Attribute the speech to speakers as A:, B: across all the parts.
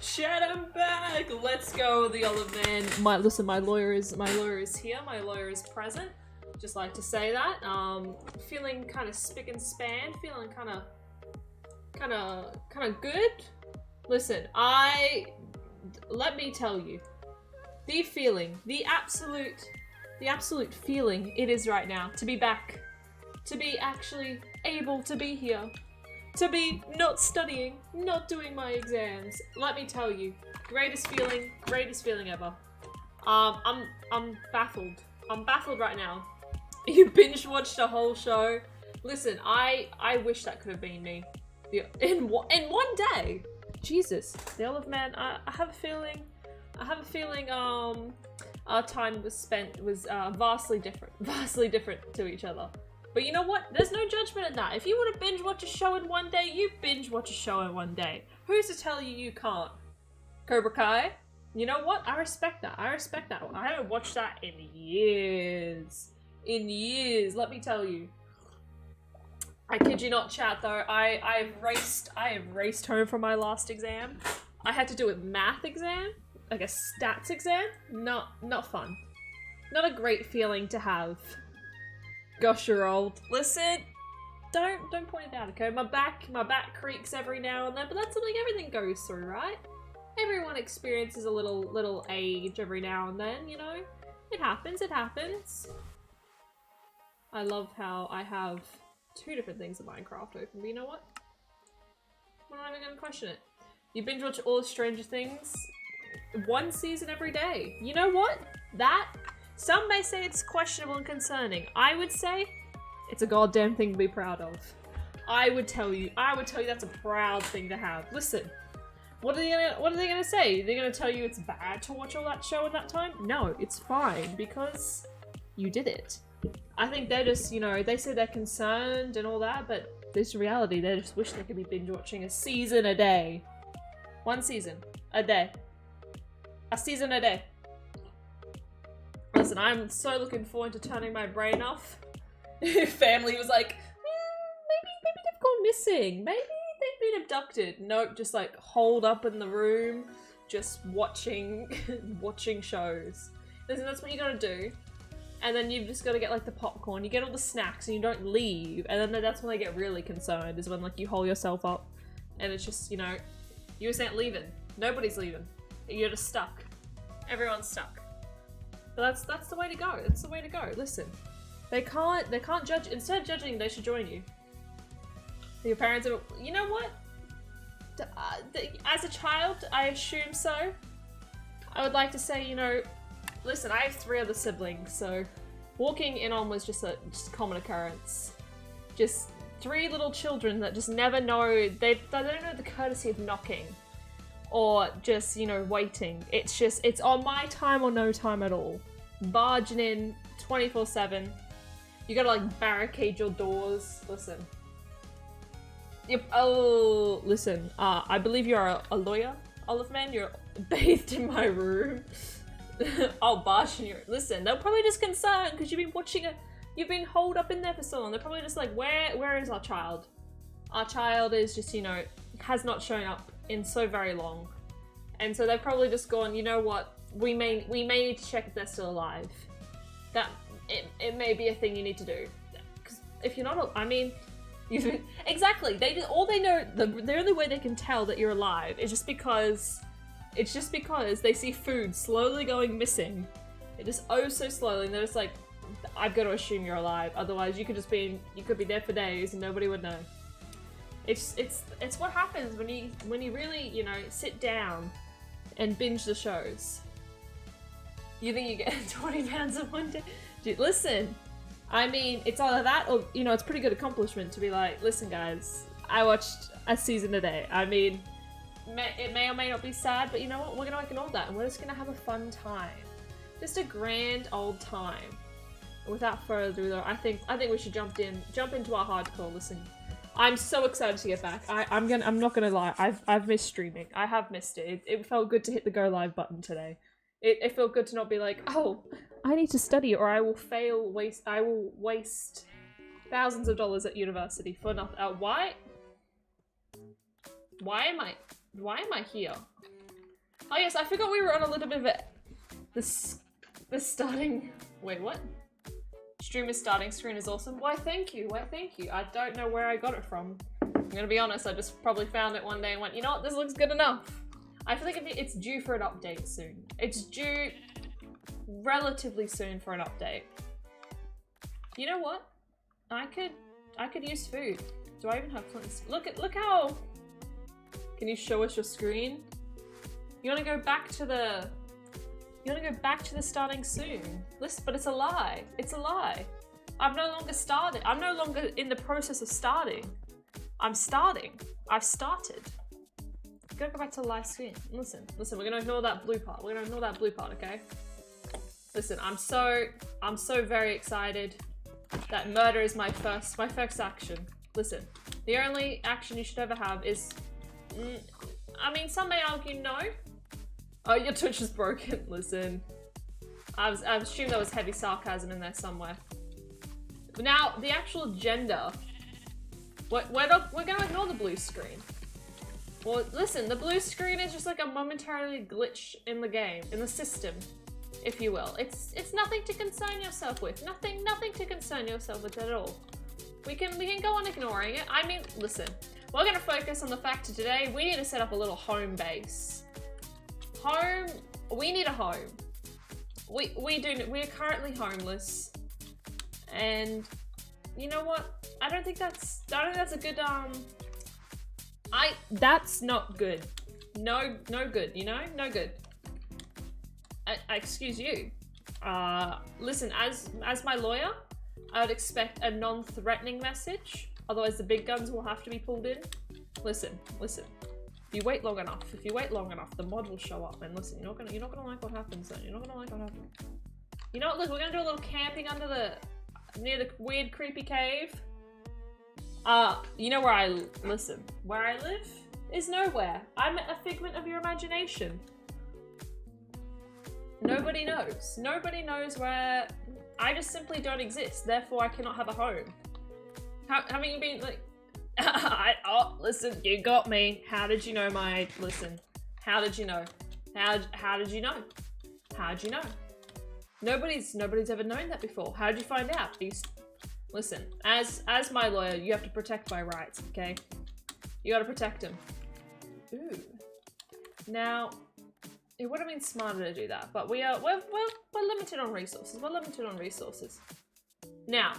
A: Chat, I'm back. Let's go, the Olive Man. My lawyer is here. My lawyer is present. Just like to say that. Feeling kind of spick and span. Feeling kind of good. Listen, let me tell you, the feeling, the absolute feeling it is right now to be back, to be actually able to be here. To be not studying, not doing my exams. Let me tell you, greatest feeling ever. I'm baffled. I'm baffled right now. You binge watched a whole show. Listen, I wish that could have been me. In one day. Jesus, the Olive Man. I have a feeling. Our time was vastly different to each other. But you know what? There's no judgment in that. If you want to binge watch a show in one day, you binge watch a show in one day. Who's to tell you can't? Cobra Kai? You know what? I respect that. I haven't watched that in years. Let me tell you. I kid you not, chat, though. I have raced home from my last exam. I had to do a math exam, like a stats exam. Not fun. Not a great feeling to have. Gosh, you're old. Listen, don't point it out, okay? My back creaks every now and then, but that's something everything goes through, right? Everyone experiences a little age every now and then, you know? It happens. I love how I have 2 different things in Minecraft open, but you know what? I'm not even gonna question it. You binge watch all of Stranger Things, 1 season every day. You know what? Some may say it's questionable and concerning. I would say it's a goddamn thing to be proud of. I would tell you that's a proud thing to have. Listen, what are they gonna say? They're gonna tell you it's bad to watch all that show in that time? No, it's fine because you did it. I think they're just, you know, they say they're concerned and all that, but this reality, they just wish they could be binge watching a season a day. 1 season a day. A season a day. Listen, I'm so looking forward to turning my brain off. Family was like, maybe they've gone missing. Maybe they've been abducted. Nope, just like holed up in the room, just watching shows. Listen, that's what you gotta do. And then you've just gotta get like the popcorn, you get all the snacks and you don't leave. And then that's when they get really concerned, is when like you hole yourself up and it's just, you know, You just leaving. Nobody's leaving. You're just stuck. Everyone's stuck. But that's the way to go. That's the way to go. Listen, they can't judge. Instead of judging, they should join you. Your parents are. You know what? As a child, I assume so. I would like to say, you know, listen. I have 3 other siblings, so walking in on was just a common occurrence. Just 3 little children that just never know. They don't know the courtesy of knocking. Or just, you know, waiting. It's just, it's on my time or no time at all. Barging in 24/7. You gotta like barricade your doors. Listen. Yep. Oh, listen. I believe you're a lawyer, Olive Man. You're bathed in my room. Oh, barge in your. Listen, they're probably just concerned because you've been watching it. You've been holed up in there for so long. They're probably just like, where is our child? Our child is just, you know, has not shown up in so very long, and so they've probably just gone, you know what, we may need to check if they're still alive. That it may be a thing you need to do, because if you're not, I mean, exactly, all they know, the only way they can tell that you're alive is just because they see food slowly going missing. It just so slowly, and they're just like, I've got to assume you're alive, otherwise you could be there for days and nobody would know. It's what happens when you really, you know, sit down and binge the shows. You think you get 20 pounds in one day? Dude, listen, I mean, it's either that or, you know, it's a pretty good accomplishment to be like, listen guys, I watched a season a day. I mean, it may or may not be sad, but you know what? We're gonna ignore that and we're just gonna have a fun time. Just a grand old time. Without further ado though, I think we should jump into our hardcore. Listen. I'm so excited to get back. I'm not gonna lie. I've missed streaming. I have missed it. It felt good to hit the go live button today. It felt good to not be like, oh, I need to study or I will waste thousands of dollars at university for nothing. Why am I here? Oh yes, I forgot we were on a little bit of the starting. Wait, what? Streamer's starting screen is awesome. Why, thank you. I don't know where I got it from. I'm gonna be honest, I just probably found it one day and went, you know what, this looks good enough. I feel like it's due for an update soon. It's due relatively soon for an update. You know what? I could use food. Do I even have plenty? Look how. Can you show us your screen? You wanna go back to the starting soon. Listen, but it's a lie. It's a lie. I've no longer started. I'm no longer in the process of starting. I'm starting. I've started. Gotta go back to the live screen. Listen, we're gonna ignore that blue part. Okay? Listen, I'm so very excited that murder is my first action. Listen, the only action you should ever have is, I mean, some may argue no. Oh, your Twitch is broken. Listen, I assume there was heavy sarcasm in there somewhere. Now, the actual agenda. We're gonna ignore the blue screen. Well, listen, the blue screen is just like a momentary glitch in the game, in the system, if you will. It's nothing to concern yourself with. Nothing to concern yourself with at all. We can go on ignoring it. I mean, listen, we're gonna focus on the fact that today we need to set up a little home base. We need a home. We're currently homeless, and you know what? I don't think that's a good that's not good. No good. You know, no good. Excuse you. Listen, as my lawyer, I would expect a non-threatening message. Otherwise, the big guns will have to be pulled in. Listen. If you wait long enough, the mod will show up. And listen, you're not gonna like what happens then. You're not gonna like what happens. You know what? Look, we're gonna do a little camping near the weird, creepy cave. You know where I live is nowhere. I'm a figment of your imagination. Nobody knows. Nobody knows where. I just simply don't exist. Therefore, I cannot have a home. Haven't you been like? Listen, you got me. How did you know listen? How did you know? How did you know? How'd you know? Nobody's ever known that before. How did you find out? Listen, as my lawyer, you have to protect my rights, okay? You gotta protect them. Ooh, Now, it would have been smarter to do that, but we're limited on resources. We're limited on resources. Now,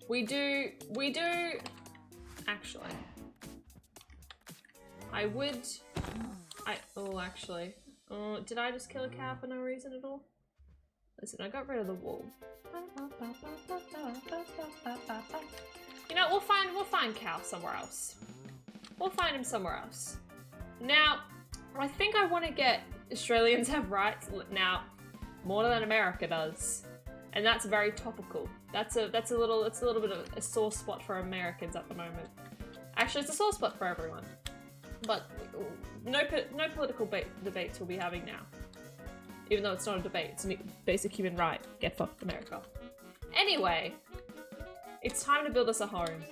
A: we do, actually, did I just kill a cow for no reason at all? Listen, I got rid of the wool. You know, we'll find cow somewhere else. We'll find him somewhere else. Now, I think I want to get Australians have rights now more than America does, and that's very topical. That's a little bit of a sore spot for Americans at the moment. Actually, it's a sore spot for everyone. But no political debates we'll be having now. Even though it's not a debate, it's a basic human right. Get fucked, America. Anyway, it's time to build us a home.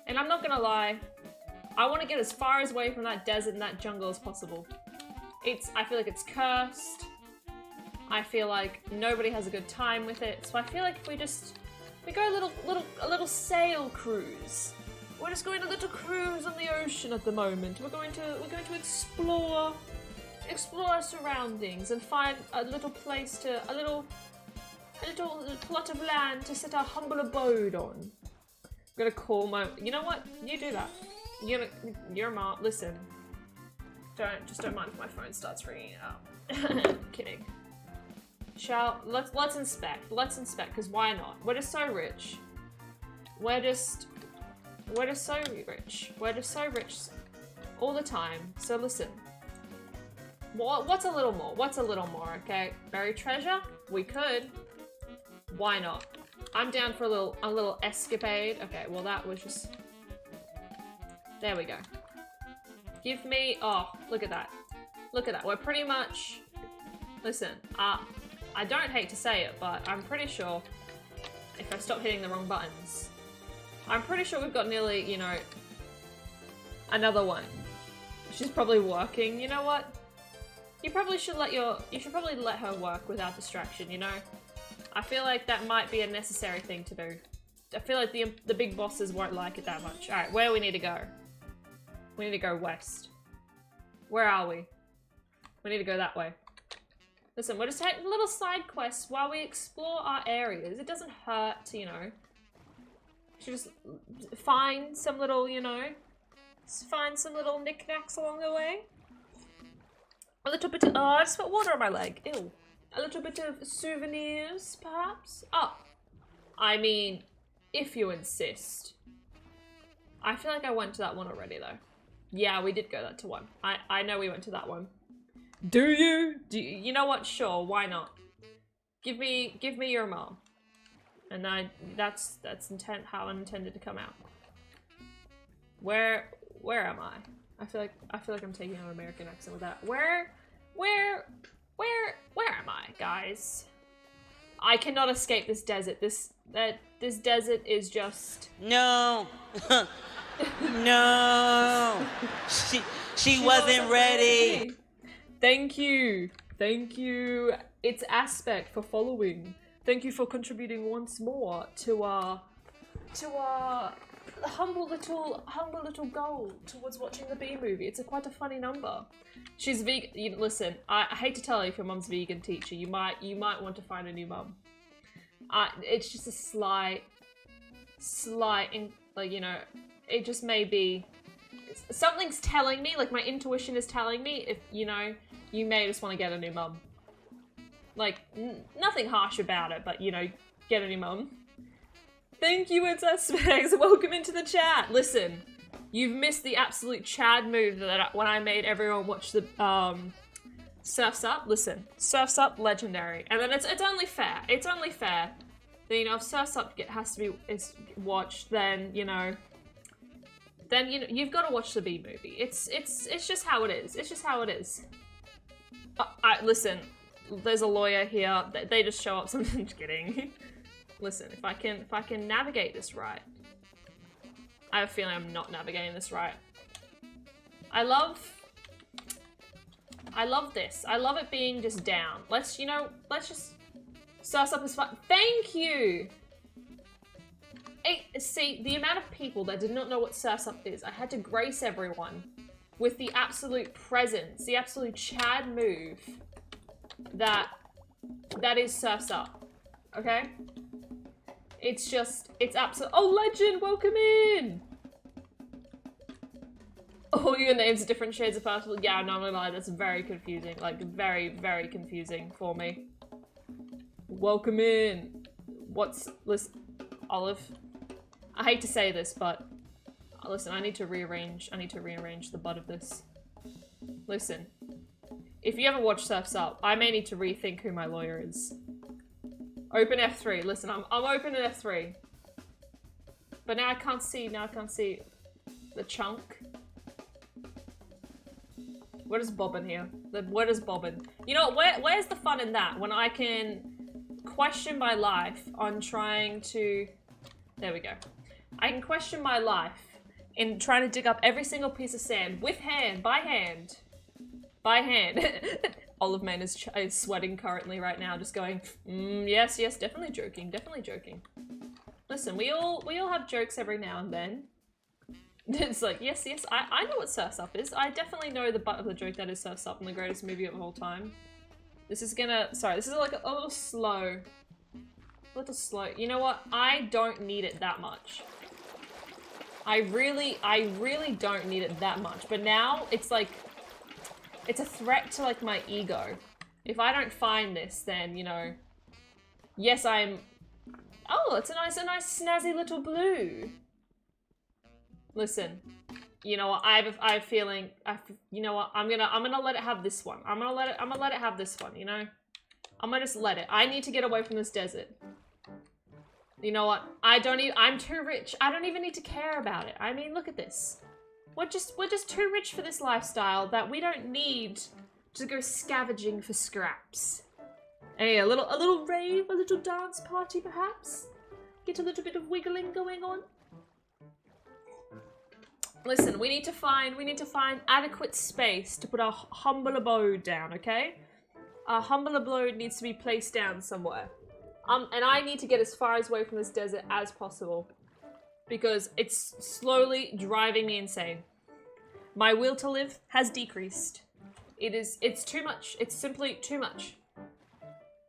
A: And I'm not gonna lie, I want to get as far away from that desert and that jungle as possible. I feel like it's cursed. I feel like nobody has a good time with it. So I feel like if we go a little sail cruise. We're just going a little cruise on the ocean at the moment. We're going to explore our surroundings and find a little place a little plot of land to set our humble abode on. I'm gonna call you know what? You do that. Your mom. Listen. Don't mind if my phone starts ringing out. Kidding. Let's inspect, because why not? We're just so rich. We're just so rich. We're just so rich all the time. So listen. What's a little more? What's a little more, okay? Buried treasure? We could. Why not? I'm down for a little escapade. Okay, well that was just... There we go. Give me... Oh, look at that. Look at that. We're pretty much... Listen, I don't hate to say it, but I'm pretty sure if I stop hitting the wrong buttons, I'm pretty sure we've got nearly, you know, another one. She's probably working. You know what? You should probably let her work without distraction, you know? I feel like that might be a necessary thing to do. I feel like the big bosses won't like it that much. Alright, where we need to go? We need to go west. Where are we? We need to go that way. Listen, we're just taking little side quests while we explore our areas. It doesn't hurt to, you know, just find some little, you know, find some little knickknacks along the way. A little bit of, I just put water on my leg. Ew. A little bit of souvenirs, perhaps? Oh. I mean, if you insist. I feel like I went to that one already, though. Yeah, we did go to one. I know we went to that one. Do you? You know what? Sure, why not? Give me your mom. And that's how I intended to come out. Where am I? I feel like I'm taking on an American accent with that. Where am I, guys? I cannot escape this desert. This desert is just...
B: No. No. She wasn't ready.
A: Thank you. It's Aspect for following. Thank you for contributing once more to our humble little goal towards watching the Bee Movie. It's quite a funny number. She's vegan. Listen, I hate to tell you, if your mum's a vegan teacher, you might want to find a new mum. It's just a slight, like, you know, it just may be. Something's telling me, like my intuition is telling me, if you know, you may just want to get a new mum. Like nothing harsh about it, but you know, get a new mum. Thank you, it's Aspects. Welcome into the chat. Listen, you've missed the absolute Chad move that when I made everyone watch the Surf's Up. Listen, Surf's Up, legendary, and then it's only fair. It's only fair that, you know, if Surf's Up has to be watched, then you know, you've got to watch the Bee Movie. It's just how it is. It's just how it is. Listen, there's a lawyer here. They just show up. So I'm just kidding. Listen, if I can navigate this right, I have a feeling I'm not navigating this right. I love this. I love it being just down. Let's just Surf's Up is fun. Thank you. See, the amount of people that did not know what Surf's Up is, I had to grace everyone with the absolute presence, the absolute Chad move that is Surf's Up, okay? It's absolute. Oh, Legend, welcome in! All your names are different shades of purple. Yeah, no, I'm gonna lie, that's very confusing. Like, very, very confusing for me. Welcome in. Listen, Olive. I hate to say this, but listen, I need to rearrange the butt of this. Listen, if you ever watch Surf's Up, I may need to rethink who my lawyer is. Open F3. Listen, I'm open at F3. But now I can't see the chunk. What is bobbin here? What is bobbin? You know, where's the fun in that? When I can question my life on trying to... There we go. I can question my life in trying to dig up every single piece of sand with hand, by hand. By hand. Olive Man is sweating currently right now, just going, yes, definitely joking. Listen, we all have jokes every now and then. It's like, yes, I know what Surf's Up is. I definitely know the butt of the joke that is Surf's Up and the greatest movie of all time. This is like a little slow. A little slow. You know what? I don't need it that much. I really don't need it that much. But now, it's like, it's a threat to, like, my ego. If I don't find this, then, you know, yes, I'm... Oh, it's a nice snazzy little blue. Listen, you know what? I have a feeling. You know what? I'm gonna let it have this one. I'm gonna let it have this one. You know, I'm gonna just let it. I need to get away from this desert. You know what? I'm too rich. I don't even need to care about it. I mean, look at this. We're just too rich for this lifestyle that we don't need to go scavenging for scraps. Hey, a little rave, a little dance party, perhaps. Get a little bit of wiggling going on. Listen, we need to find adequate space to put our humble abode down, okay? Our humble abode needs to be placed down somewhere. And I need to get as far away from this desert as possible. Because it's slowly driving me insane. My will to live has decreased. It's too much. It's simply too much.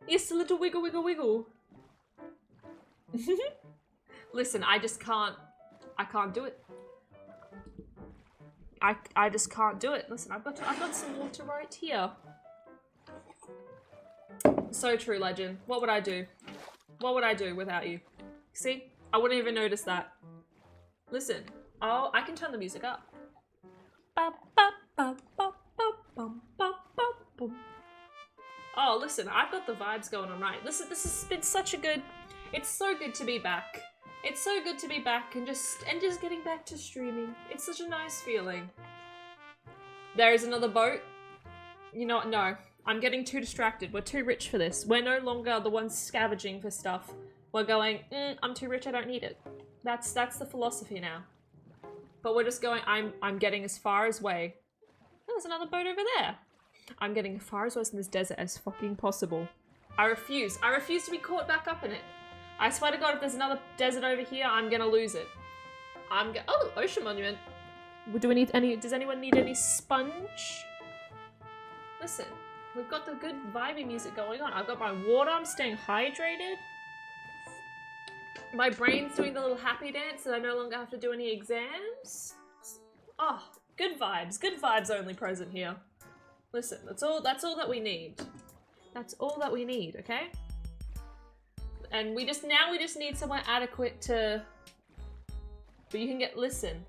A: Yes, a little wiggle, wiggle, wiggle. Listen, I can't do it. I just can't do it. Listen, I've got some water right here. So true, Legend. What would I do? What would I do without you? See? I wouldn't even notice that. Listen. Oh, I can turn the music up. Oh, listen, I've got the vibes going on right. Listen, this has been such a good... It's so good to be back. It's so good to be back and just getting back to streaming. It's such a nice feeling. There is another boat. You know what? No. I'm getting too distracted. We're too rich for this. We're no longer the ones scavenging for stuff. We're going, I'm too rich, I don't need it. That's the philosophy now. But we're just going, I'm getting as far away. Oh, there's another boat over there. I'm getting as far away from this desert as fucking possible. I refuse. I refuse to be caught back up in it. I swear to God, if there's another desert over here, I'm gonna lose it. Oh, ocean monument. Do we need any? Does anyone need any sponge? Listen, we've got the good vibey music going on. I've got my water. I'm staying hydrated. My brain's doing the little happy dance, and I no longer have to do any exams. Oh, good vibes. Good vibes only present here. Listen, that's all that we need. That's all that we need. Okay. And we just need somewhere adequate to. But you can get. Listen.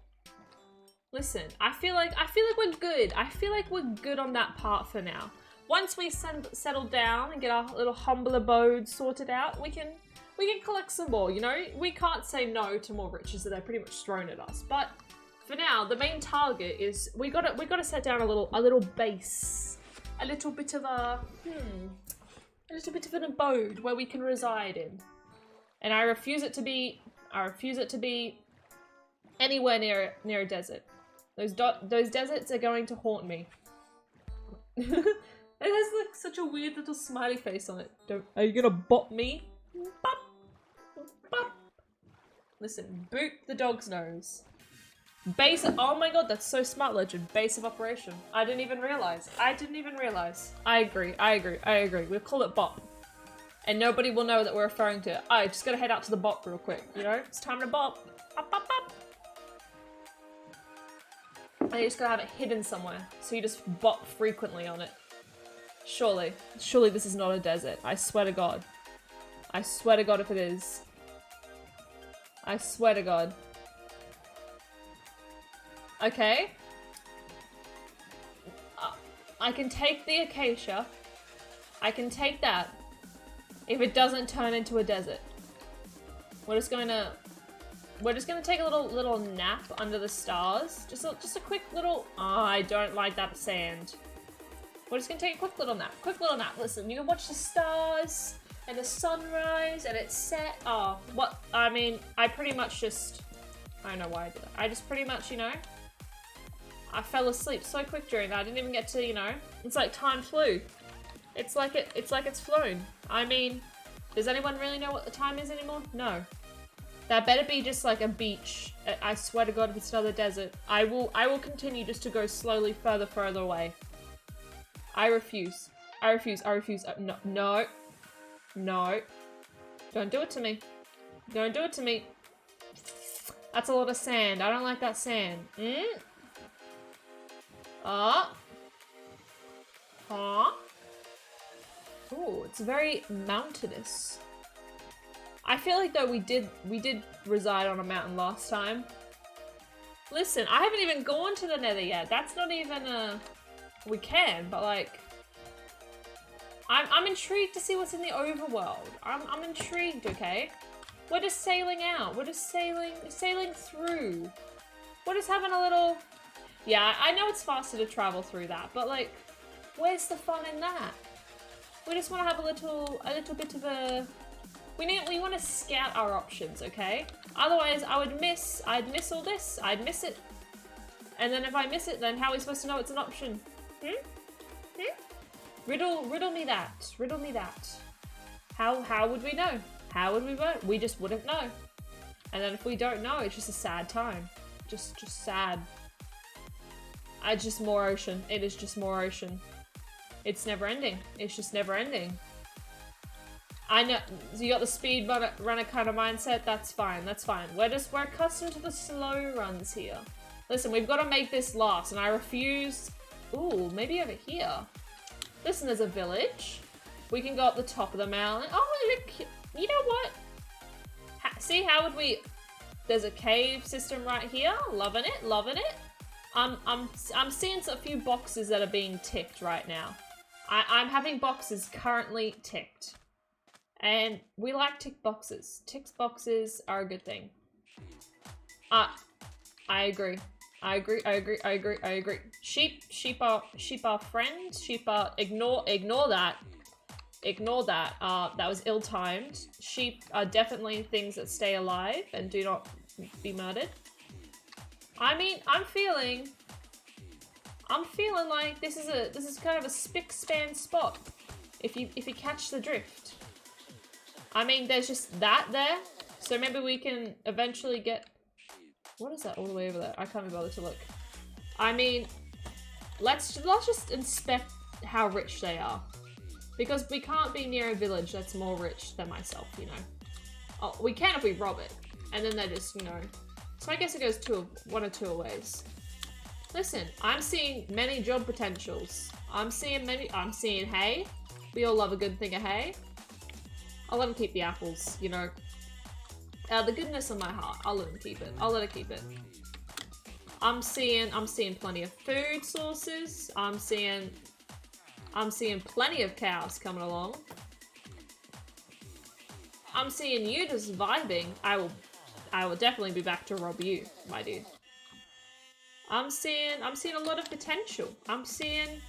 A: I feel like we're good. I feel like we're good on that part for now. Once we settle down and get our little humble abode sorted out, we can collect some more. You know, we can't say no to more riches that they're pretty much thrown at us. But for now, the main target is we gotta set down a little base, a little bit of an abode where we can reside in. And I refuse it to be anywhere near a desert. Those deserts are going to haunt me. It has like such a weird little smiley face on it. Are you gonna bop me? Bop. Bop. Listen, boot the dog's nose. Base. Oh my god, that's so smart, Legend. Base of operation. I didn't even realize. I agree. We'll call it bop. And nobody will know that we're referring to it. I just gotta head out to the bop real quick, you know? It's time to bop. Bop, bop, bop. And you just gotta have it hidden somewhere. So you just bop frequently on it. Surely. Surely this is not a desert. I swear to God. I swear to God if it is. I swear to God. Okay. I can take the acacia. I can take that. If it doesn't turn into a desert. We're just gonna take a little nap under the stars. Just a quick little. Oh, I don't like that sand. We're just gonna take a quick little nap. Listen, you can watch the stars and the sunrise and it's set. Oh, what? I mean, I pretty much just. I don't know why I did that. I just pretty much, you know. I fell asleep so quick during that. I didn't even get to, you know. It's like time flew. It's like it's flown. I mean, does anyone really know what the time is anymore? No. That better be just like a beach. I swear to God, if it's another desert, I will continue just to go slowly further away. I refuse. No, no, no. Don't do it to me. Don't do it to me. That's a lot of sand. I don't like that sand. Ooh, it's very mountainous. I feel like though we did reside on a mountain last time. Listen, I haven't even gone to the Nether yet. That's not even a. We can, but like, I'm intrigued to see what's in the overworld. I'm intrigued. Okay, we're just sailing out. We're just sailing through. We're just having a little. Yeah, I know it's faster to travel through that, but like, where's the fun in that? We just want to have a little bit of a. We want to scout our options, okay? Otherwise, I'd miss all this. I'd miss it. And then if I miss it, then how are we supposed to know it's an option? Riddle me that. Riddle me that. How would we know? How would we vote? We just wouldn't know. And then if we don't know, it's just a sad time. Just sad. Just more ocean. It is just more ocean. It's never ending. It's just never ending. I know, so you got the speed runner kind of mindset, that's fine, that's fine. We're accustomed to the slow runs here. Listen, we've got to make this last, and I refuse. Ooh, maybe over here. Listen, there's a village. We can go up the top of the mountain. Oh, look, you know what? See, how would we... There's a cave system right here. Loving it, loving it. I'm seeing a few boxes that are being ticked right now. I'm having boxes currently ticked. And we like tick boxes. Tick boxes are a good thing. I agree. Sheep are friends. Sheep are ignore that. Ignore that. That was ill-timed. Sheep are definitely things that stay alive and do not be murdered. I mean, I'm feeling like this is kind of a spick-span spot. If you catch the drift. I mean, there's just that there, so maybe we can eventually get... What is that all the way over there? I can't be bothered to look. I mean, let's just inspect how rich they are. Because we can't be near a village that's more rich than myself, you know. Oh, we can if we rob it, and then they're just, you know... So I guess it goes one or two ways. Listen, I'm seeing many job potentials. I'm seeing hay. We all love a good thing of hay. I'll let him keep the apples, you know. The goodness of my heart, I'll let him keep it. I'll let her keep it. I'm seeing plenty of food sources. I'm seeing plenty of cows coming along. I'm seeing you just vibing. I will definitely be back to rob you, my dude. I'm seeing a lot of potential. I'm seeing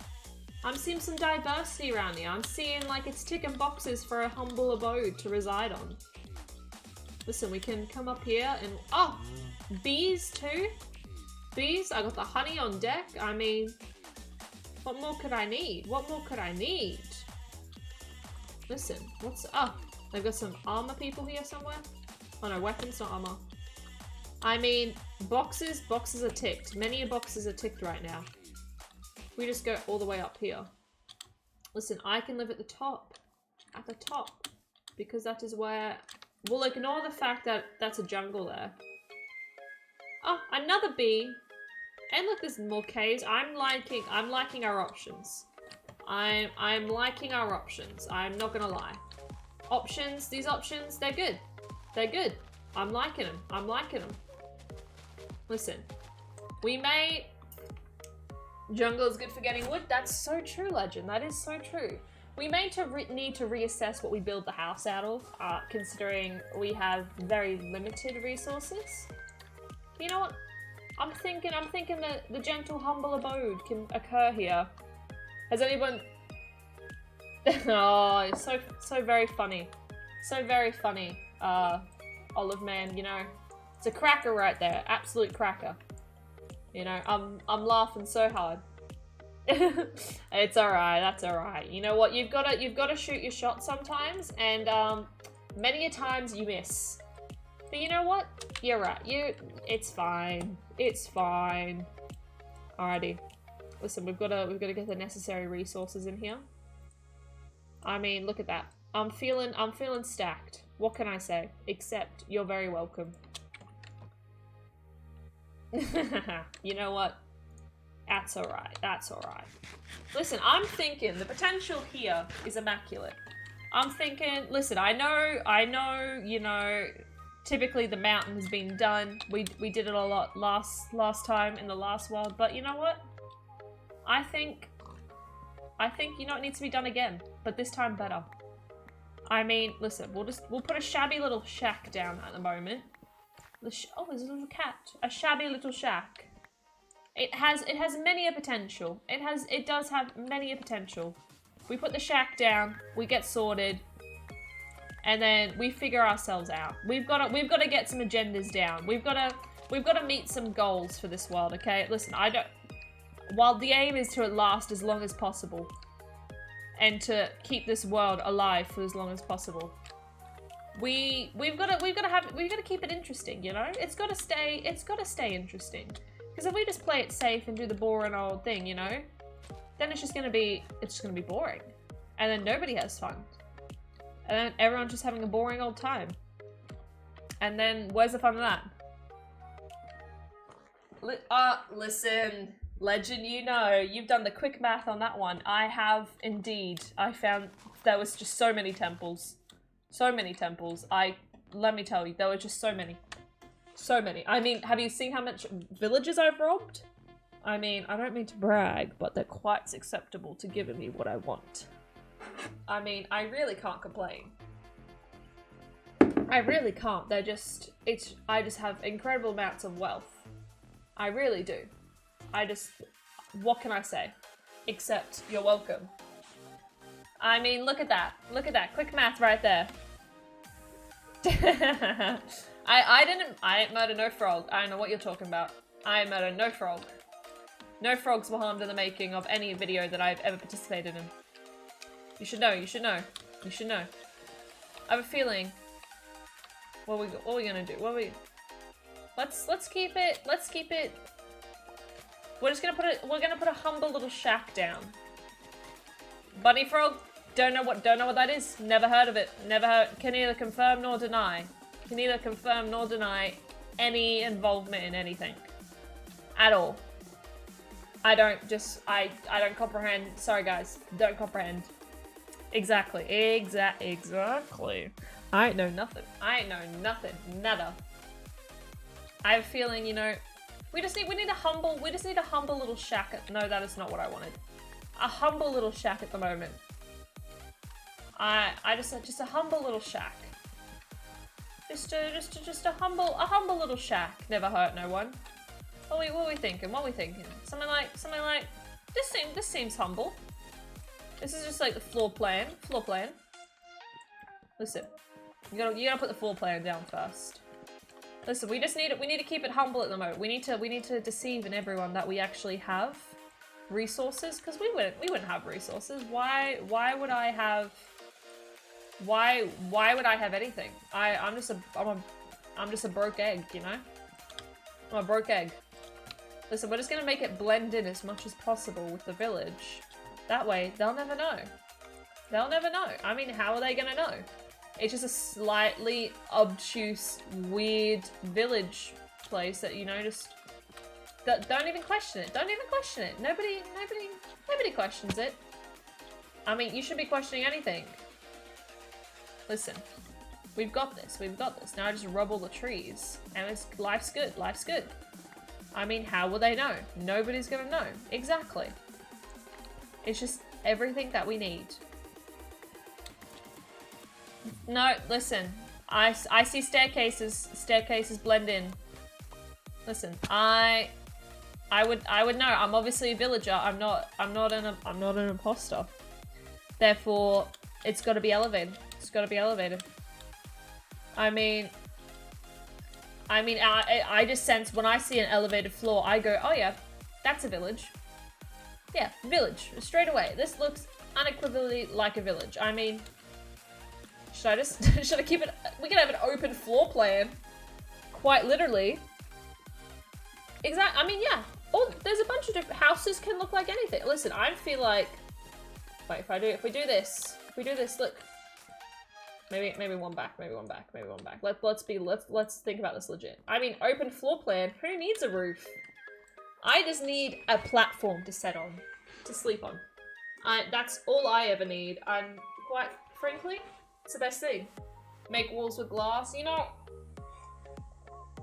A: some diversity around here. I'm seeing like it's ticking boxes for a humble abode to reside on. Listen, we can come up here and... Oh! Bees too? Bees? I got the honey on deck. I mean... What more could I need? What more could I need? Listen, what's... Oh! They've got some armor people here somewhere? Oh no, weapons, not armor. I mean, boxes are ticked. Many boxes are ticked right now. We just go all the way up here. Listen, I can live at the top. At the top. Because that is where... We'll ignore the fact that that's a jungle there. Oh, another bee. And look, there's more caves. I'm liking our options. I'm liking our options. I'm not gonna lie. Options, these options, they're good. They're good. I'm liking them. I'm liking them. Listen, we may... Jungle is good for getting wood. That's so true, Legend. That is so true. We may need to reassess what we build the house out of, considering we have very limited resources. You know what? I'm thinking that the gentle, humble abode can occur here. Has anyone... Oh, it's so very funny. So very funny, Olive Man, you know. It's a cracker right there. Absolute cracker. You know, I'm laughing so hard. It's alright, that's alright. You know what, you've gotta shoot your shot sometimes, and many a times you miss. But you know what? You're right. It's fine. It's fine. Alrighty. Listen, we've gotta get the necessary resources in here. I mean, look at that. I'm feeling stacked. What can I say? Except you're very welcome. You know what? That's alright. That's alright. Listen, I'm thinking the potential here is immaculate. I'm thinking, listen, I know, you know, typically the mountain has been done. We did it a lot last time in the last world, but you know what? I think you know it needs to be done again, but this time better. I mean, listen, we'll put a shabby little shack down at the moment. Oh, there's a little cat. A shabby little shack. It has many a potential. It does have many a potential. We put the shack down, we get sorted, and then we figure ourselves out. We've got to get some agendas down. We've got to meet some goals for this world, okay? Listen, while the aim is to last as long as possible and to keep this world alive for as long as possible, we've got to keep it interesting, you know? It's got to stay interesting. Because if we just play it safe and do the boring old thing, you know, then it's just gonna be boring, and then nobody has fun, and then everyone's just having a boring old time. And then where's the fun of that? Listen, Legend, you know, you've done the quick math on that one. I have indeed. I found there was just so many temples. So many temples. Let me tell you, there were just so many. So many. I mean, have you seen how much villages I've robbed? I mean, I don't mean to brag, but they're quite acceptable to giving me what I want. I mean, I really can't complain. I really can't. I just have incredible amounts of wealth. I really do. What can I say? Except you're welcome. I mean, look at that. Look at that. Quick math right there. I didn't murder no frog. I don't know what you're talking about. I murdered no frog. No frogs were harmed in the making of any video that I've ever participated in. You should know, you should know. You should know. I have a feeling. What are we gonna do? Let's keep it. We're gonna put a humble little shack down. Bunny frog, don't know what that is. Never heard of it. Never heard, can neither confirm nor deny. Can neither confirm nor deny any involvement in anything. At all. I don't comprehend. Sorry guys, don't comprehend. Exactly. I ain't know nothing. Nada. I have a feeling, you know, we just need a humble little shack. No, that is not what I wanted. A humble little shack at the moment. Just a humble little shack. Just a humble little shack. Never hurt no one. What are we thinking? Something like this seems humble. This is just like the floor plan. Listen, you gotta put the floor plan down first. Listen, we need to keep it humble at the moment. We need to deceive in everyone that we actually have resources, because we wouldn't have resources. Why would I have anything? I'm just a broke egg, you know? Oh, broke egg. Listen, we're just gonna make it blend in as much as possible with the village. That way, they'll never know. They'll never know. I mean, how are they gonna know? It's just a slightly obtuse, weird village place that you noticed. Don't even question it. Don't even question it. Nobody questions it. I mean, you should be questioning anything. Listen, we've got this. We've got this. Now I just rub all the trees, and life's good. Life's good. I mean, how will they know? Nobody's gonna know. Exactly. It's just everything that we need. No, listen. I see staircases. Staircases blend in. Listen, I would know. I'm obviously a villager. I'm not an imposter. Therefore, it's got to be elevated. It's got to be elevated. I mean, I just sense when I see an elevated floor, I go, oh yeah, that's a village. Yeah, village, straight away. This looks unequivocally like a village. I mean, should I just, should I keep it, we can have an open floor plan. Quite literally. I mean, yeah, there's a bunch of different, houses can look like anything. Listen, I feel like, wait, if we do this, look. Maybe one back, maybe one back. Let's think about this legit. I mean, open floor plan, who needs a roof? I just need a platform to sit on, to sleep on. That's all I ever need, and quite frankly, it's the best thing. Make walls with glass, you know,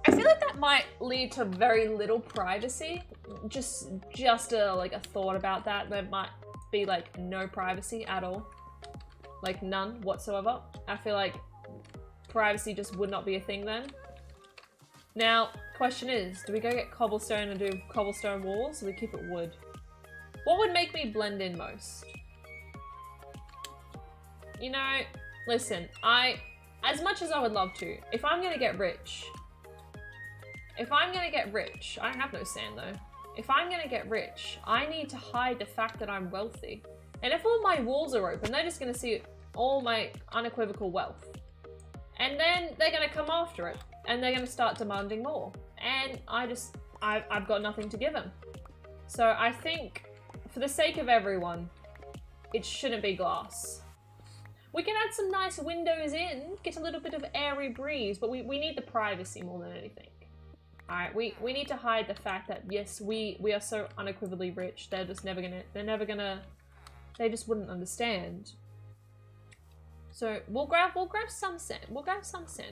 A: I feel like that might lead to very little privacy. Just like a thought about that, there might be like no privacy at all. Like none whatsoever. I feel like privacy just would not be a thing then. Now, question is, do we go get cobblestone and do cobblestone walls, or do we keep it wood? What would make me blend in most? You know, listen, as much as I would love to, if I'm gonna get rich, I have no sand though. If I'm gonna get rich, I need to hide the fact that I'm wealthy. And if all my walls are open, they're just gonna see all my unequivocal wealth. And then they're gonna come after it. And they're gonna start demanding more. And I've got nothing to give them. So I think, for the sake of everyone, it shouldn't be glass. We can add some nice windows in, get a little bit of airy breeze, but we need the privacy more than anything. Alright, we need to hide the fact that yes, we are so unequivocally rich, they just wouldn't understand. So we'll grab some sand.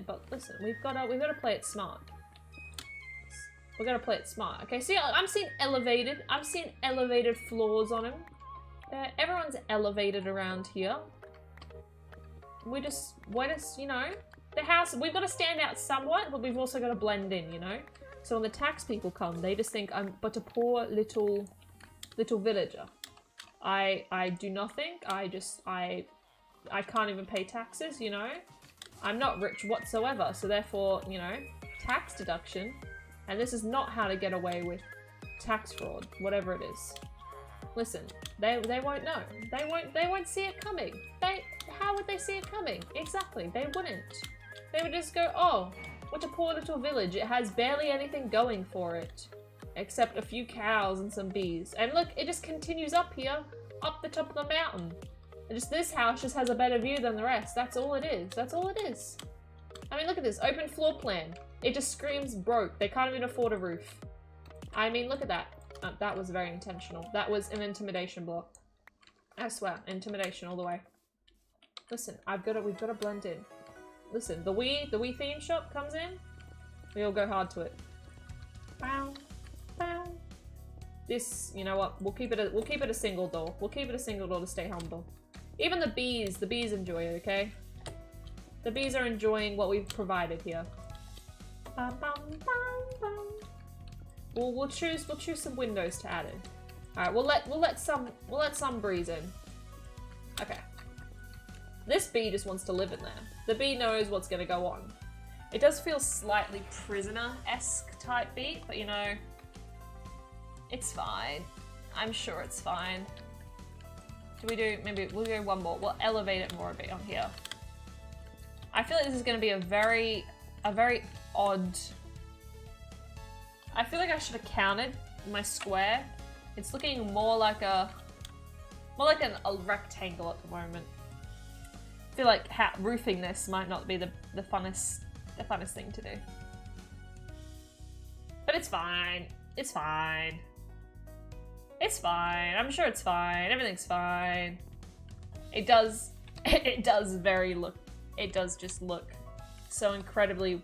A: But listen, we've gotta play it smart. We're gonna play it smart. Okay, see, I'm seeing elevated floors on him. Everyone's elevated around here. We're just, you know, the house, we've got to stand out somewhat, but we've also got to blend in, you know? So when the tax people come, they just think I'm but a poor little villager. I do nothing. I can't even pay taxes, you know? I'm not rich whatsoever, so therefore, you know, tax deduction. And this is not how to get away with tax fraud, whatever it is. Listen, they won't know. They won't see it coming. How would they see it coming? Exactly, they wouldn't. They would just go, oh, what a poor little village. It has barely anything going for it. Except a few cows and some bees. And look, it just continues up here, up the top of the mountain. And just this house just has a better view than the rest. That's all it is. That's all it is. I mean, look at this, open floor plan. It just screams broke. They can't even afford a roof. I mean, look at that. That was very intentional. That was an intimidation block. I swear, intimidation all the way. Listen, we've got to blend in. Listen, the Wii theme shop comes in, we all go hard to it. Bow, bow. This, you know what? We'll keep it a single door. We'll keep it a single door to stay humble. Even the bees enjoy it. Okay, the bees are enjoying what we've provided here. Bum, bum, bum, bum. We'll choose some windows to add in. All right, we'll let some breeze in. Okay. This bee just wants to live in there. The bee knows what's gonna go on. It does feel slightly prisoner-esque type beat, but you know, it's fine. I'm sure it's fine. Maybe we'll do one more. We'll elevate it more a bit on here. I feel like this is gonna be a very odd I feel like I should have counted my square. It's looking more like a rectangle at the moment. I feel like roofing this might not be the funnest thing to do. But it's fine. It's fine. It's fine. I'm sure it's fine. Everything's fine. It does just look so incredibly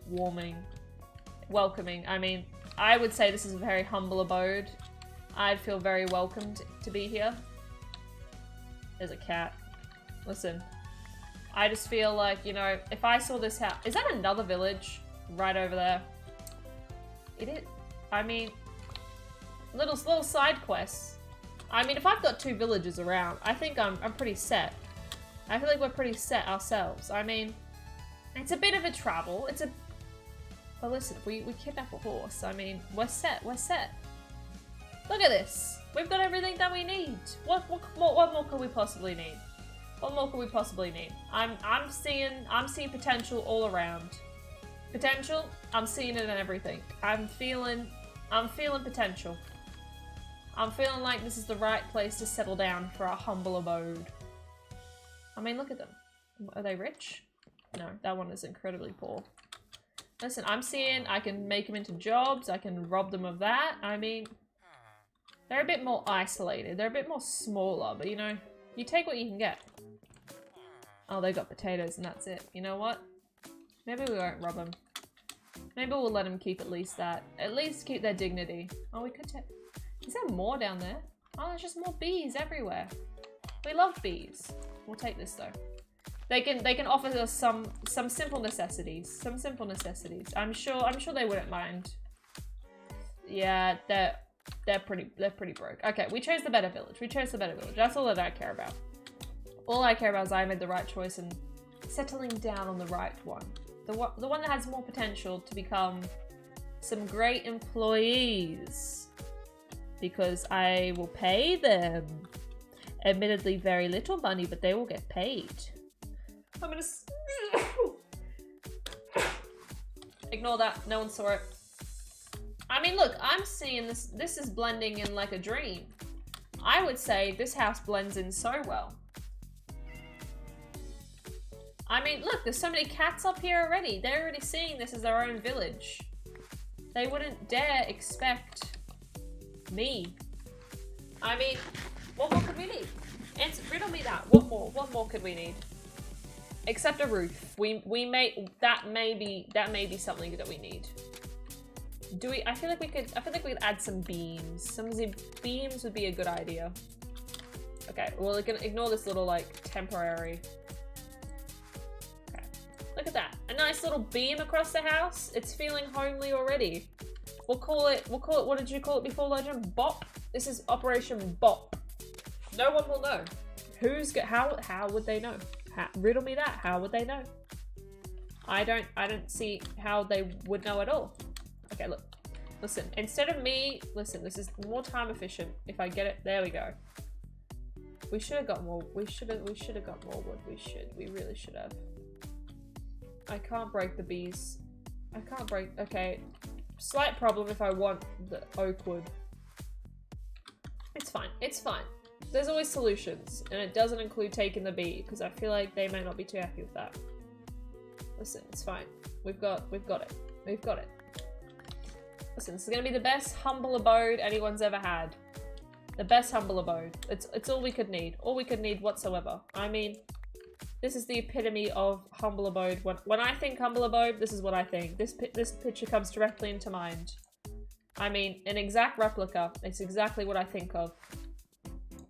A: welcoming. I mean, I would say this is a very humble abode. I'd feel very welcomed to be here. There's a cat. Listen, I just feel like, you know, if I saw this house... Is that another village right over there? It is. I mean, little side quests. I mean, if I've got 2 villages around, I think I'm pretty set. I feel like we're pretty set ourselves. I mean, it's a bit of a travel. But listen, if we kidnap a horse, I mean, we're set. We're set. Look at this. We've got everything that we need. What more could we possibly need? What more could we possibly need? I'm seeing potential all around. Potential, I'm seeing it in everything. I'm feeling potential. I'm feeling like this is the right place to settle down for a humble abode. I mean, look at them. Are they rich? No, that one is incredibly poor. Listen, I'm seeing I can make them into jobs. I can rob them of that. I mean, they're a bit more isolated. They're a bit more smaller, but you know, you take what you can get. Oh, they got potatoes and that's it. You know what? Maybe we won't rob them. Maybe we'll let them keep at least that. At least keep their dignity. Oh, we could take... Is there more down there? Oh, there's just more bees everywhere. We love bees. We'll take this though. They can offer us some simple necessities. Some simple necessities. I'm sure they wouldn't mind. Yeah, they're pretty broke. Okay, we chose the better village. We chose the better village. That's all that I care about. All I care about is I made the right choice and settling down on the right one. The one that has more potential to become some great employees. Because I will pay them. Admittedly very little money, but they will get paid. I'm gonna... Ignore that, no one saw it. I mean, look, I'm seeing this. This is blending in like a dream. I would say this house blends in so well. I mean, look, there's so many cats up here already. They're already seeing this as their own village. They wouldn't dare expect me. I mean, what more could we need? Riddle me that. What more could we need? Except a roof. That may be something that we need. I feel like we could add some beams. Some beams would be a good idea. Okay, well, we can ignore this little like temporary. Okay, look at that. A nice little beam across the house. It's feeling homely already. We'll call it. What did you call it before, Legend? Bop. This is Operation Bop. No one will know. How would they know? Riddle me that. How would they know? I don't see how they would know at all. Okay, look. Listen, instead of me, listen, this is more time efficient. If I get it, there we go. We should have got more. We should have got more wood. We really should have. I can't break the bees. I can't break. Okay, slight problem if I want the oak wood. It's fine. It's fine. There's always solutions, and it doesn't include taking the bee because I feel like they may not be too happy with that. Listen, it's fine. We've got it. We've got it. Listen, this is gonna be the best humble abode anyone's ever had. The best humble abode. It's all we could need. All we could need whatsoever. I mean, this is the epitome of humble abode. When I think humble abode, this is what I think. This picture comes directly into mind. I mean, an exact replica. It's exactly what I think of.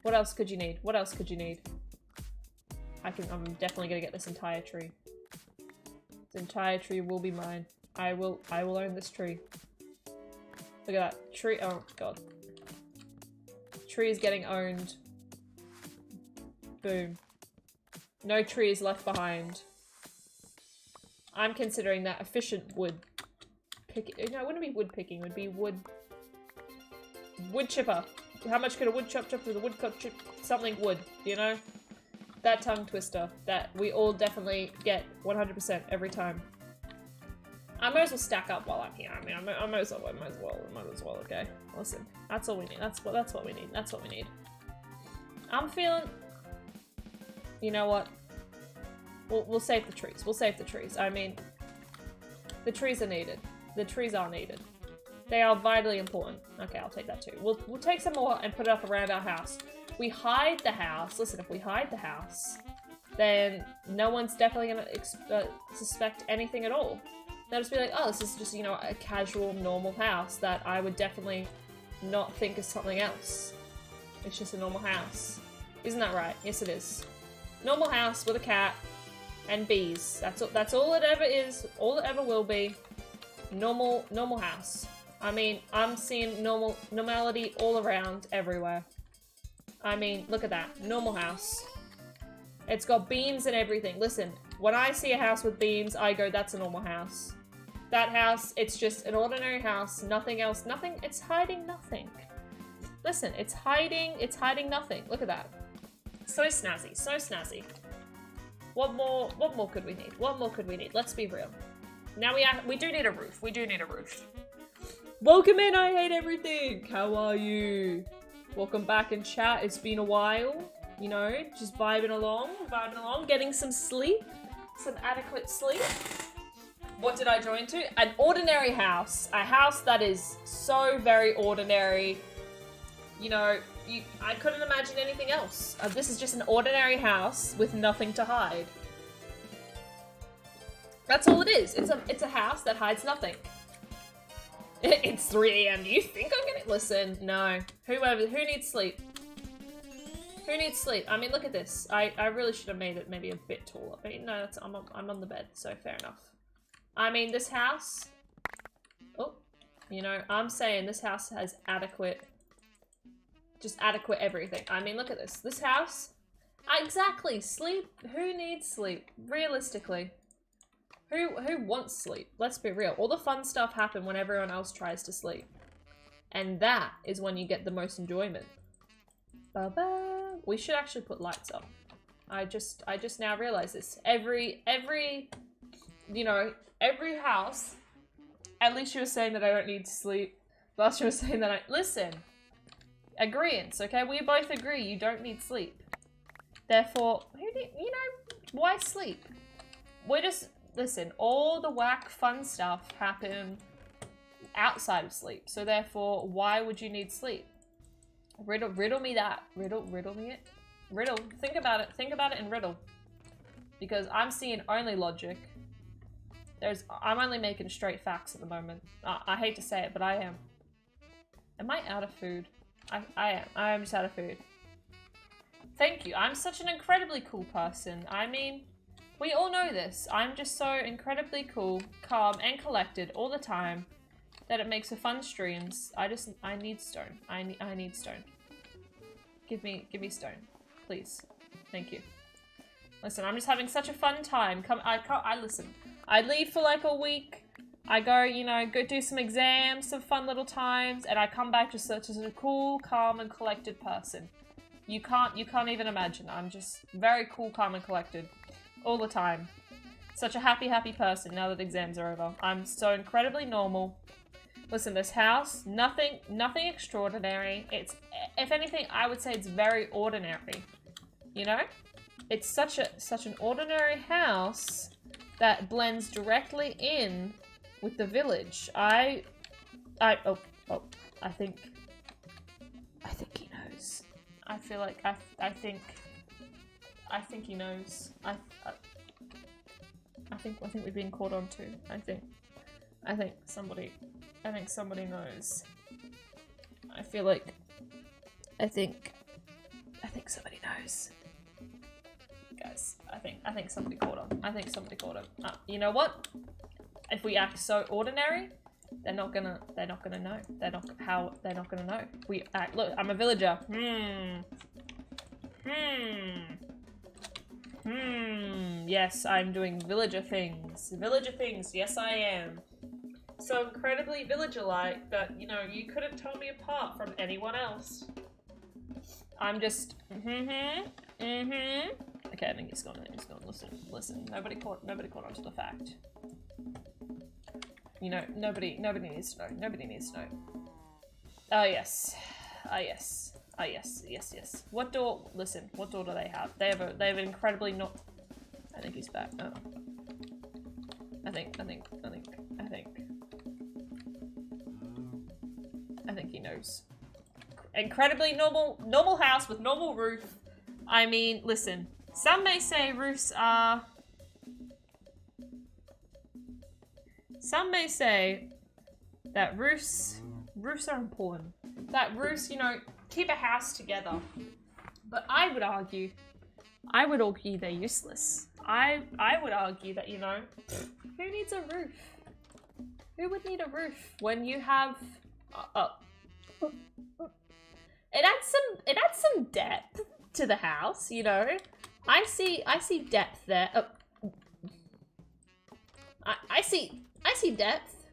A: What else could you need? What else could you need? I'm definitely gonna get this entire tree. This entire tree will be mine. I will own this tree. Look at that. Tree, oh god. Tree is getting owned. Boom. No tree is left behind. I'm considering that efficient wood picking. No, it wouldn't be wood picking, it would be wood chipper. How much could a wood chop with a wood chip something wood, you know? That tongue twister that we all definitely get 100% every time. I might as well stack up while I'm here. I mean, I might as well, okay? Listen, that's all we need. That's what we need. That's what we need. I'm feeling... You know what? We'll save the trees. We'll save the trees. I mean, the trees are needed. The trees are needed. They are vitally important. Okay, I'll take that too. We'll take some more and put it up around our house. We hide the house. Listen, if we hide the house, then no one's definitely gonna suspect anything at all. They'll just be like, oh, this is just, you know, a casual, normal house that I would definitely not think is something else. It's just a normal house. Isn't that right? Yes, it is. Normal house with a cat and bees. That's all it ever is. All it ever will be. Normal house. I mean, I'm seeing normality all around, everywhere. I mean, look at that. Normal house. It's got beams and everything. Listen, when I see a house with beams, I go, that's a normal house. That house, it's just an ordinary house, nothing else, nothing, it's hiding nothing. Listen, it's hiding nothing. Look at that. So snazzy, so snazzy. What more could we need? What more could we need? Let's be real. Now we do need a roof. We do need a roof. Welcome in, I hate everything. How are you? Welcome back in chat. It's been a while. You know, just vibing along, getting some sleep, some adequate sleep. What did I join to? An ordinary house. A house that is so very ordinary. You know, I couldn't imagine anything else. This is just an ordinary house with nothing to hide. That's all it is. It's a house that hides nothing. It's 3 AM. Do you think I'm gonna listen? No. Who needs sleep? Who needs sleep? I mean, look at this. I really should have made it maybe a bit taller. But no, I'm on the bed, so fair enough. I mean, this house... Oh, you know, I'm saying this house has adequate... Just adequate everything. I mean, look at this. This house... Exactly, sleep. Who needs sleep? Realistically. Who wants sleep? Let's be real. All the fun stuff happens when everyone else tries to sleep. And that is when you get the most enjoyment. Ba-ba. We should actually put lights up. I just now realized this. Every you know, every house, at least you were saying that I don't need to sleep. Last you were saying that listen. Agreeance, okay? We both agree you don't need sleep. Therefore, you know, why sleep? We're just, listen, all the whack fun stuff happen outside of sleep. So therefore, why would you need sleep? Riddle me that. Riddle me it. Riddle. Think about it and riddle. Because I'm seeing only logic. I'm only making straight facts at the moment. I hate to say it, but I am. Am I out of food? I am. I am just out of food. Thank you. I'm such an incredibly cool person. I mean, we all know this. I'm just so incredibly cool, calm, and collected all the time that it makes for fun streams. I need stone. I need stone. Give me stone, please. Thank you. Listen, I'm just having such a fun time. Listen. I leave for like a week. I go, you know, go do some exams, some fun little times, and I come back just such as a cool, calm, and collected person. You can't even imagine. I'm just very cool, calm, and collected all the time. Such a happy person now that exams are over. I'm so incredibly normal. Listen, this house, nothing extraordinary. It's, if anything, I would say it's very ordinary. You know? It's such an ordinary house that blends directly in with the village. I think he knows. I feel like I think he knows. I think we've been caught on to. I think somebody knows. I think somebody knows. Guys, I think somebody caught on. I think somebody caught on. You know what? If we act so ordinary, they're not gonna know. They're not gonna know. We act. Look, I'm a villager. Yes, I'm doing villager things. Villager things. Yes, I am. So incredibly villager-like that, you know, you couldn't tell me apart from anyone else. I'm just. Okay, I think he's gone. Listen. Nobody caught onto the fact. You know, nobody needs to know. Nobody needs to know. Oh, yes. Ah, yes. Ah, yes. Yes, yes. What door? Listen, what door do they have? They have an incredibly not... I think he's back. Oh. I think he knows. Incredibly normal house with normal roof. I mean, listen. Some may say roofs are... Some may say that roofs are important. That roofs, you know, keep a house together. But I would argue they're useless. I would argue that, you know, who needs a roof? Who would need a roof when you have it adds some depth to the house, you know. I see depth there. I see depth.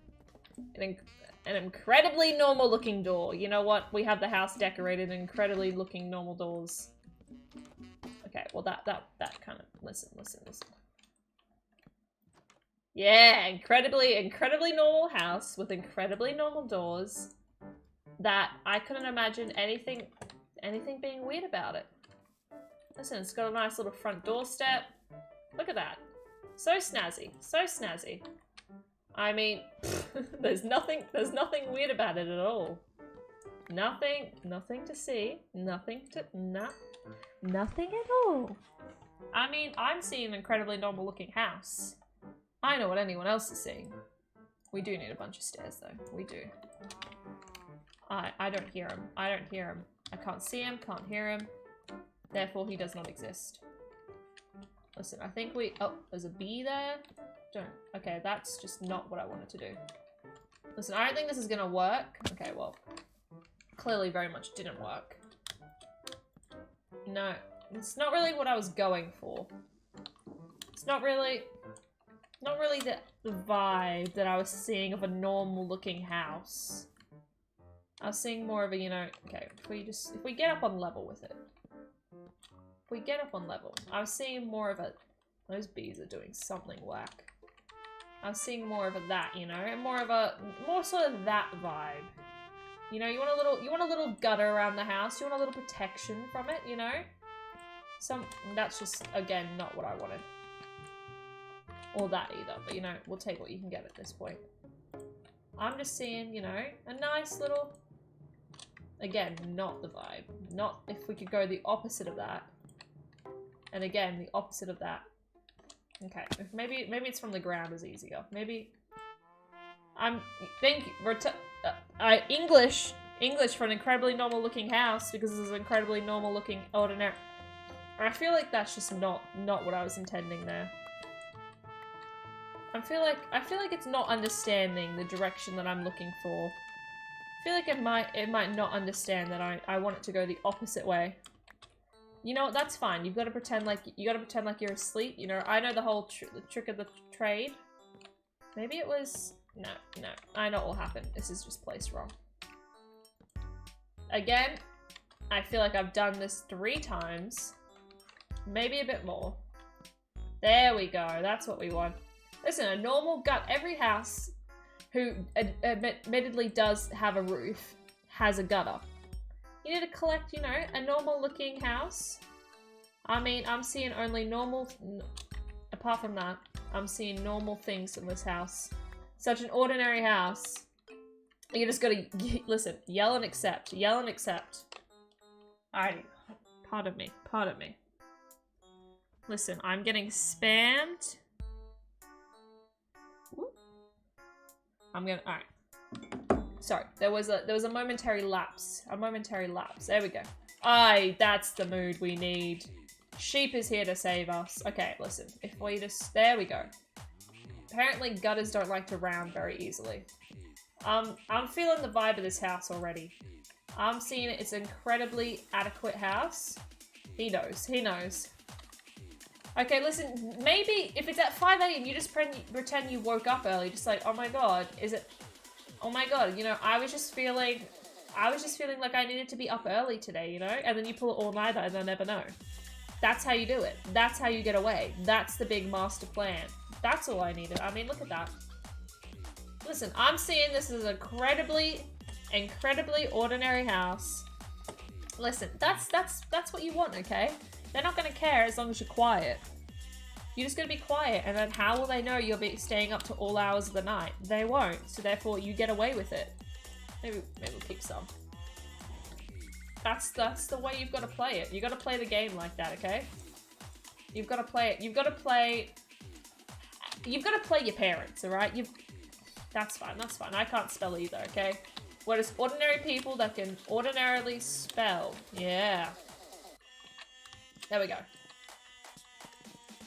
A: An incredibly normal looking door. You know what? We have the house decorated in incredibly looking normal doors. Okay, well that kind of listen. Yeah, incredibly normal house with incredibly normal doors that I couldn't imagine anything being weird about it. Listen, it's got a nice little front doorstep. Look at that. So snazzy. So snazzy. I mean, there's nothing weird about it at all. Nothing to see. Nothing at all. I mean, I'm seeing an incredibly normal looking house. I know what anyone else is seeing. We do need a bunch of stairs though. We do. I don't hear him. I don't hear him. I can't see him, can't hear him. Therefore, he does not exist. Listen, I think we... Oh, there's a bee there. Don't... Okay, that's just not what I wanted to do. Listen, I don't think this is gonna work. Okay, well... Clearly very much didn't work. No. It's not really what I was going for. It's not really the vibe that I was seeing of a normal looking house. I was seeing more of a, you know... Okay, if we get up on level with it. If we get up on level, I was seeing more of a... Those bees are doing something whack. I was seeing more of a that, you know, and more sort of that vibe. You know, you want a little gutter around the house. You want a little protection from it, you know. That's just again not what I wanted, or that either. But you know, we'll take what you can get at this point. I'm just seeing, you know, a nice little. Again, not the vibe. Not if we could go the opposite of that. And again, the opposite of that. Okay, maybe it's from the ground is easier. Maybe. English for an incredibly normal looking house because this is an incredibly normal looking ordinary. I feel like that's just not what I was intending there. I feel like it's not understanding the direction that I'm looking for. I feel like it might not understand that I want it to go the opposite way. You know what? That's fine. You've got to pretend like you're asleep. You know, I know the whole the trick of the trade. Maybe it was no. I know what will happen. This is just placed wrong. Again, I feel like I've done this 3 times. Maybe a bit more. There we go. That's what we want. Listen, a normal gut. Every house who admittedly does have a roof has a gutter. You need to collect, you know, a normal looking house. I mean, I'm seeing only normal... Apart from that, I'm seeing normal things in this house. Such an ordinary house. You just gotta... Listen, yell and accept. Yell and accept. Alrighty. Pardon me. Pardon me. Listen, I'm getting spammed. Ooh. I'm gonna... Alright. Sorry, there was a momentary lapse. A momentary lapse. There we go. Aye, that's the mood we need. Sheep is here to save us. Okay, listen. If we just... There we go. Apparently gutters don't like to round very easily. I'm feeling the vibe of this house already. I'm seeing it. It's an incredibly adequate house. He knows. He knows. Okay, listen. Maybe if it's at 5 AM, you just pretend you woke up early. Just like, oh my god, is it... Oh my god, you know, I was just feeling like I needed to be up early today, you know? And then you pull it all-nighter and they'll never know. That's how you do it. That's how you get away. That's the big master plan. That's all I needed. I mean, look at that. Listen, I'm seeing this as an incredibly ordinary house. Listen, that's what you want, okay? They're not gonna care as long as you're quiet. You're just gonna be quiet, and then how will they know you'll be staying up to all hours of the night? They won't, so therefore you get away with it. Maybe we'll keep some. That's the way you've got to play it. You got to play the game like that, okay? You've got to play it. You've got to play your parents, all right? That's fine. That's fine. I can't spell either, okay? We're just ordinary people that can ordinarily spell. Yeah. There we go.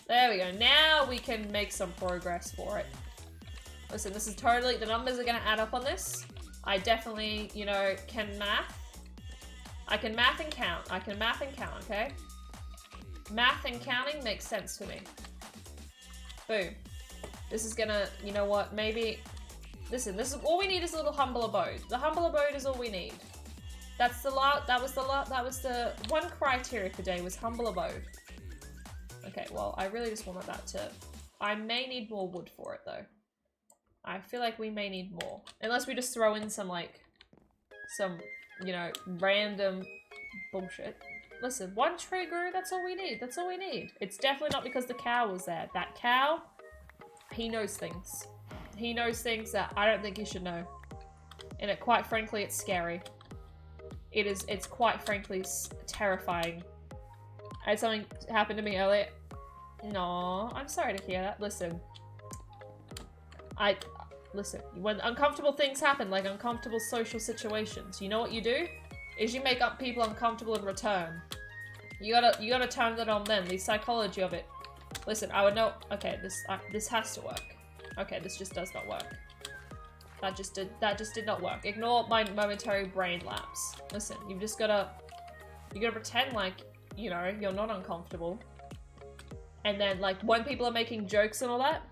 A: There we go. Now we can make some progress for it. Listen, this is totally, the numbers are going to add up on this. I definitely, you know, can math. I can math and count. I can math and count, okay? Math and counting makes sense to me. Boom. This is gonna, you know what, maybe... Listen, this is all we need is a little humble abode. The humble abode is all we need. That was the one criteria for today was humble abode. Okay, well, I really just wanted that to... I may need more wood for it, though. I feel like we may need more. Unless we just throw in some, like... Some, you know, random bullshit. Listen, one tree grew, that's all we need. That's all we need. It's definitely not because the cow was there. That cow, he knows things. He knows things that I don't think he should know. And it, quite frankly, it's scary. It's quite frankly terrifying. I had something happen to me earlier. No, I'm sorry to hear that. Listen. Listen, when uncomfortable things happen, like uncomfortable social situations, you know what you do? Is you make up people uncomfortable in return. You gotta turn that on them, the psychology of it. Listen, I would know, okay, this has to work. Okay, this just does not work. That just did not work. Ignore my momentary brain lapse. Listen, you gotta pretend like, you know, you're not uncomfortable. And then, like, when people are making jokes and all that,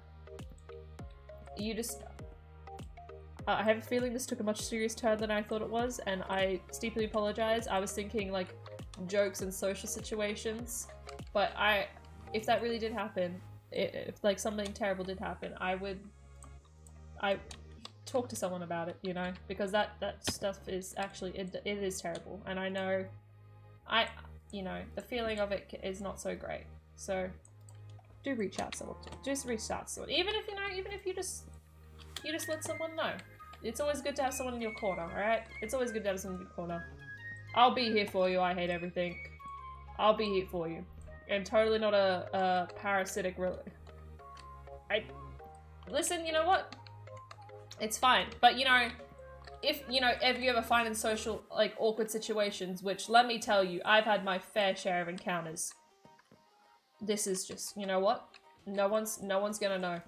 A: you just... I have a feeling this took a much serious turn than I thought it was, and I steeply apologize. I was thinking, like, jokes in social situations, but if that really did happen, if like something terrible did happen, I talk to someone about it, you know, because that stuff is actually, it is terrible, and I know, you know, the feeling of it is not so great, so do reach out to someone, just reach out to someone, even if you just let someone know. It's always good to have someone in your corner, alright? It's always good to have someone in your corner. I'll be here for you, I hate everything. I'll be here for you. I'm totally not a parasitic listen, you know what? It's fine. But, you know, if you ever find in social, like, awkward situations, which, let me tell you, I've had my fair share of encounters. This is just, you know what? No one's gonna know.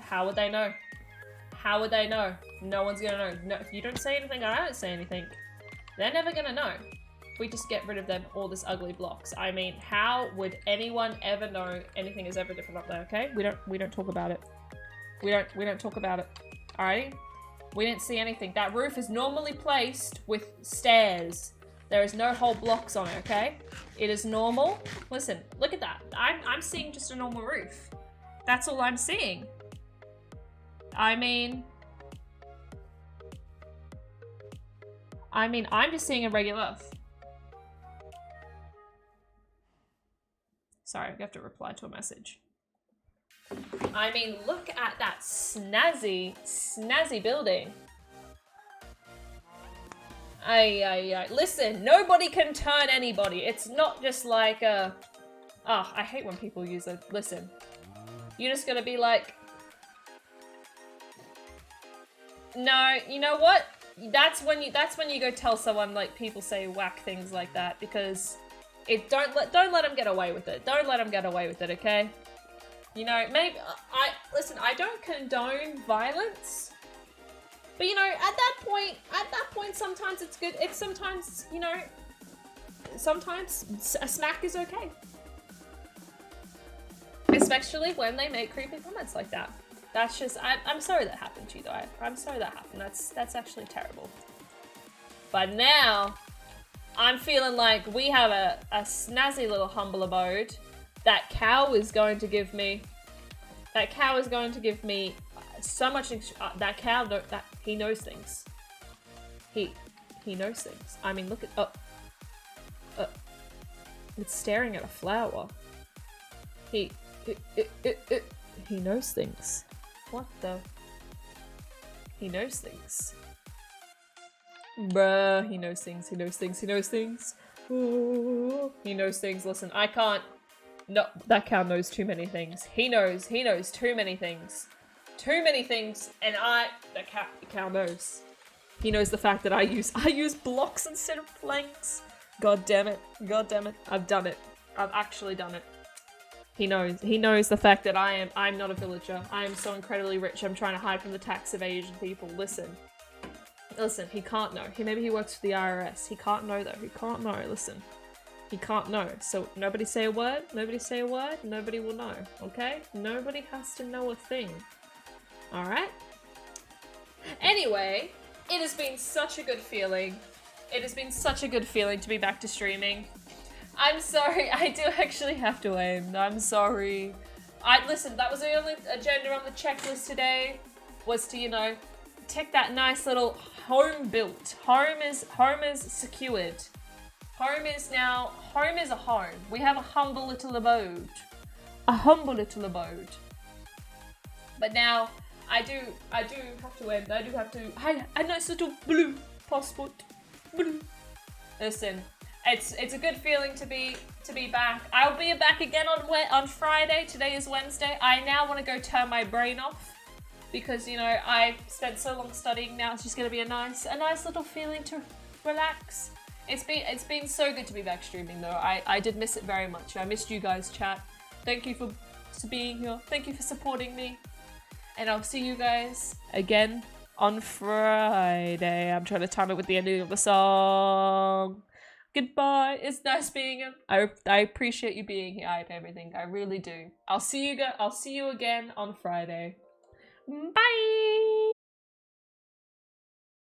A: How would they know? How would they know? No one's gonna know. No, if you don't say anything, I don't say anything. They're never gonna know. We just get rid of them, all this ugly blocks. I mean, how would anyone ever know anything is ever different up there, okay? We don't talk about it. We don't talk about it. Alrighty? We didn't see anything. That roof is normally placed with stairs. There is no whole blocks on it, okay? It is normal. Listen, look at that. I'm seeing just a normal roof. That's all I'm seeing. I mean, I'm just seeing a regular... Sorry, I have to reply to a message. I mean, look at that snazzy building. Listen, nobody can turn anybody. It's not just like a... Oh, I hate when people use it. Listen, you're just gonna be like... No, you know what? That's when you go tell someone, like, people say whack things like that, because don't let them get away with it. Don't let them get away with it, okay? You know, maybe listen, I don't condone violence, but you know, at that point sometimes it's good. It's sometimes, you know, sometimes a smack is okay. Especially when they make creepy comments like that. That's just, I'm sorry that happened to you though. I'm sorry that happened. That's actually terrible. But now, I'm feeling like we have a snazzy little humble abode. That cow is going to give me, so much. That cow, that he knows things. He knows things. I mean, look at it's staring at a flower. He knows things. What the? He knows things. Bruh, he knows things. He knows things. He knows things. Ooh, he knows things. Listen, I can't. No, that cow knows too many things. He knows too many things. Too many things, and the cow knows. He knows the fact that I use blocks instead of planks. God damn it. God damn it. I've done it. I've actually done it. He knows the fact that I'm not a villager. I am so incredibly rich. I'm trying to hide from the tax of Asian people. Listen, he can't know. Maybe he works for the IRS. He can't know though. He can't know. Listen. He can't know. So nobody say a word. Nobody say a word. Nobody will know. Okay? Nobody has to know a thing. Alright? Anyway, it has been such a good feeling. It has been such a good feeling to be back to streaming. I'm sorry, I do actually have to end. I'm sorry. Listen, that was the only agenda on the checklist today, was to, you know, take that nice little home built. Home is secured. Home is a home. We have a humble little abode. A humble little abode. But now, I do have to end. I do have to hide a nice little blue passport. Blue. Listen, it's a good feeling to be back. I'll be back again on Friday. Today is Wednesday. I now want to go turn my brain off because, you know, I spent so long studying. Now it's just gonna be a nice little feeling to relax. It's been so good to be back streaming though. I did miss it very much. I missed you guys, chat. Thank you for being here. Thank you for supporting me. And I'll see you guys again on Friday. I'm trying to time it with the ending of the song. Goodbye. It's nice being here. I appreciate you being here. I everything. I really do. I'll see you again on Friday. Bye.